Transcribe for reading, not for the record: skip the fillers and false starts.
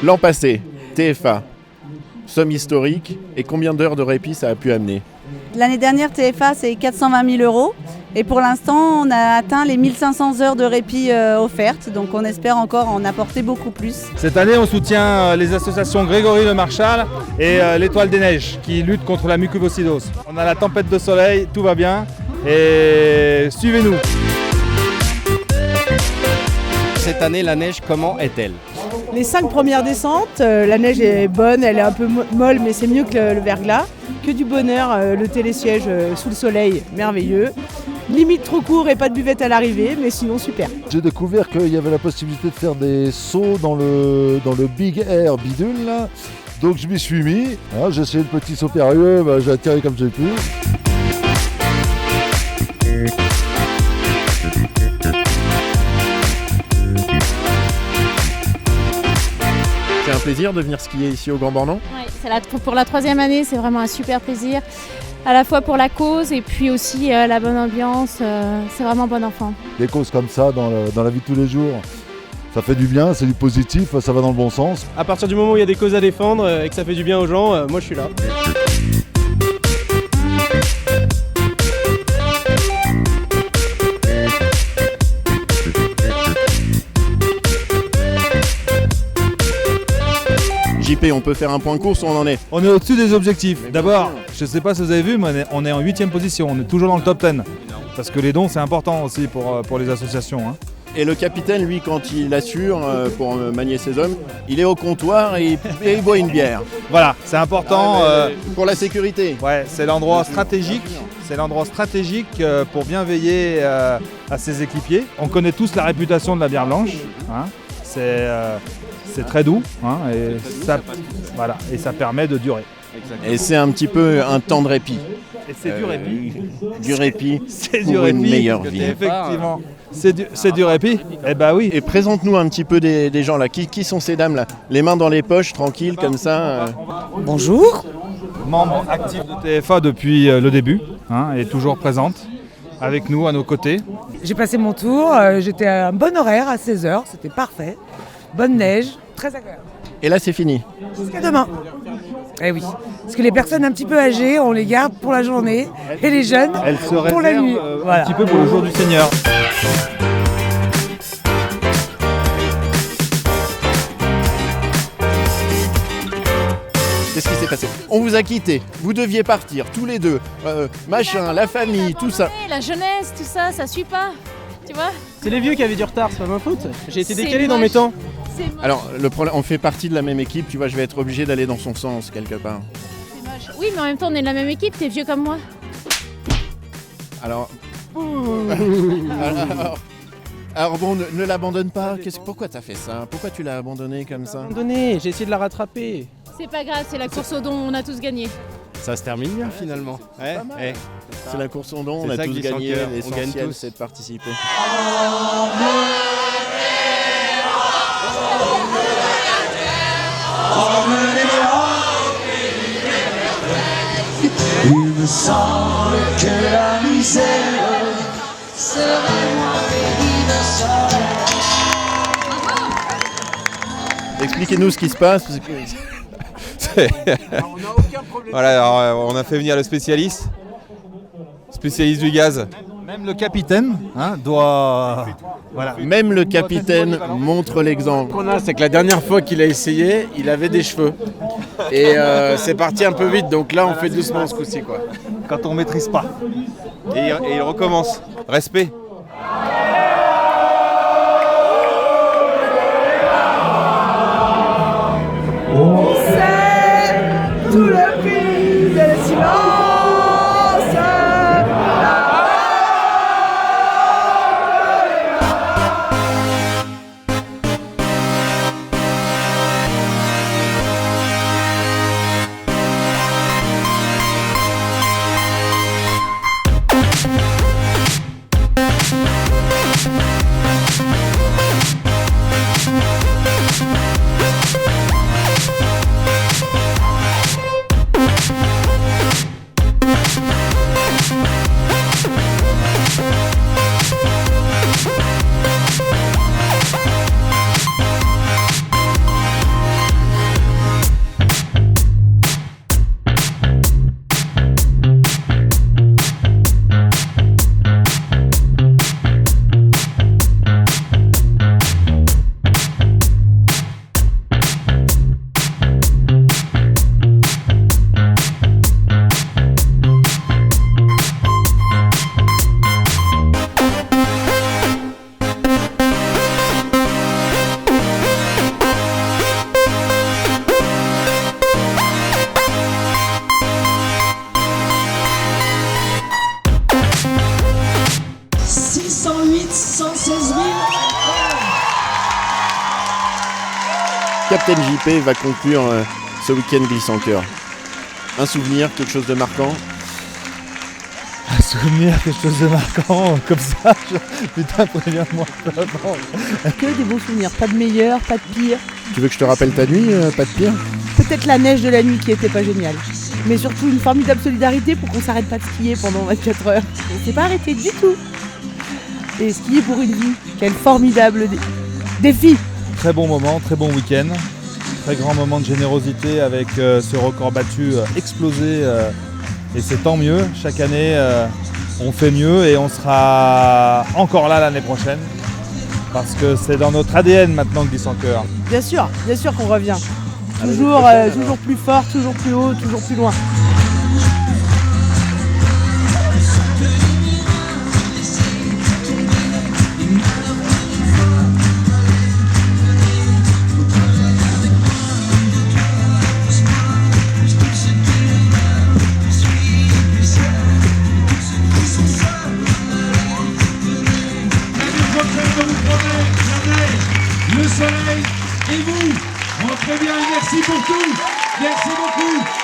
L'an passé, TFA, somme historique, et combien d'heures de répit ça a pu amener? L'année dernière, TFA, c'est 420 000 €. Et pour l'instant, on a atteint les 1500 heures de répit offertes. Donc on espère encore en apporter beaucoup plus. Cette année, on soutient les associations Grégory Le Marchal et l'Étoile des Neiges qui luttent contre la mucoviscidose. On a la tempête de soleil, tout va bien et suivez-nous. Cette année, la neige, comment est-elle? Les 5 premières descentes, la neige est bonne, elle est un peu molle, mais c'est mieux que le verglas. Que du bonheur, le télésiège sous le soleil, merveilleux. Limite trop court et pas de buvette à l'arrivée, mais sinon super. J'ai découvert qu'il y avait la possibilité de faire des sauts dans le Big Air bidule là. Donc je m'y suis mis. Hein, j'ai essayé le petit saut périlleux, j'ai atterri comme j'ai pu. C'est un plaisir de venir skier ici au Grand Bornand? Oui, pour la 3e année, c'est vraiment un super plaisir. À la fois pour la cause et puis aussi la bonne ambiance, c'est vraiment bon enfant. Des causes comme ça dans la vie de tous les jours, ça fait du bien, c'est du positif, ça va dans le bon sens. À partir du moment où il y a des causes à défendre et que ça fait du bien aux gens, moi je suis là. JP, on peut faire un point course où on en est? On est au-dessus des objectifs. D'abord, je ne sais pas si vous avez vu, mais on est en 8e position, on est toujours dans le top 10. Parce que les dons, c'est important aussi pour les associations. Hein. Et le capitaine, lui, quand il assure pour manier ses hommes, il est au comptoir et il boit une bière. Voilà, c'est important. Pour la sécurité. Ouais, c'est l'endroit stratégique. C'est l'endroit stratégique pour bien veiller à ses équipiers. On connaît tous la réputation de la bière blanche. Hein. C'est très doux hein, et ça permet de durer. Et c'est un petit peu un temps de répit. Et c'est du répit. Du répit c'est pour du répit, une meilleure vie. Effectivement. C'est du répit. Eh ben oui. Et présente-nous un petit peu des gens là. Qui sont ces dames là? Les mains dans les poches, tranquilles comme ça. Bonjour. Membre actif de TFA depuis le début hein, et toujours présente avec nous à nos côtés. J'ai passé mon tour, j'étais à un bon horaire à 16h, c'était parfait. Bonne neige, très agréable. Et là c'est fini. Jusqu'à demain. Eh oui, parce que les personnes un petit peu âgées, on les garde pour la journée et les jeunes pour la nuit. Un petit peu pour le jour du Seigneur. Qu'est-ce qui s'est passé? On vous a quitté, vous deviez partir tous les deux, la famille, tout ça. La jeunesse, tout ça, ça suit pas, tu vois. C'est les vieux qui avaient du retard, c'est pas ma faute. J'ai été C'est décalé dans moche. mes temps. Alors le problème, on fait partie de la même équipe, tu vois, je vais être obligé d'aller dans son sens quelque part. C'est moche. Oui, mais en même temps, on est de la même équipe, t'es vieux comme moi. Alors, alors bon, ne l'abandonne pas. Pourquoi t'as fait ça? Pourquoi tu l'as abandonné comme ça? Abandonné, j'ai essayé de la rattraper. C'est pas grave, c'est la course au don, on a tous gagné. Ça se termine bien finalement. Ouais, C'est la course au don, on C'est a ça tous qui descend gagné. le cœur, on gagne L'essentiel, tous. c'est de participer. Il me semble que la misère serait moins pénible sans elle. Expliquez-nous ce qui se passe. Parce que... Voilà, alors, on a fait venir le spécialiste du gaz. Même le capitaine hein, doit... Voilà. Même le capitaine montre l'exemple. Ce qu'on a, c'est que la dernière fois qu'il a essayé, il avait des cheveux. Et c'est parti un peu vite, donc là on fait doucement ce coup-ci quoi. Quand on maîtrise pas. Et il recommence. Respect. C'est tout le prix de silence. Captain JP va conclure ce week-end glisse en cœur. Un souvenir, quelque chose de marquant? Un souvenir, quelque chose de marquant, comme ça, putain, préviens-moi. Que des bons souvenirs, pas de meilleur, pas de pire. Tu veux que je te rappelle ta nuit, pas de pire? Peut-être la neige de la nuit qui était pas géniale. Mais surtout une formidable solidarité pour qu'on s'arrête pas de skier pendant 24 heures. On s'est pas arrêté du tout. Et skier pour une vie, quel formidable défi. Très bon moment, très bon week-end. Très grand moment de générosité avec ce record battu explosé. Et c'est tant mieux. Chaque année, on fait mieux et on sera encore là l'année prochaine. Parce que c'est dans notre ADN maintenant, Glisse en cœur. Bien sûr qu'on revient. Toujours, toujours plus fort, toujours plus haut, toujours plus loin. Le soleil et vous, rentrez bien et merci pour tout. Merci beaucoup.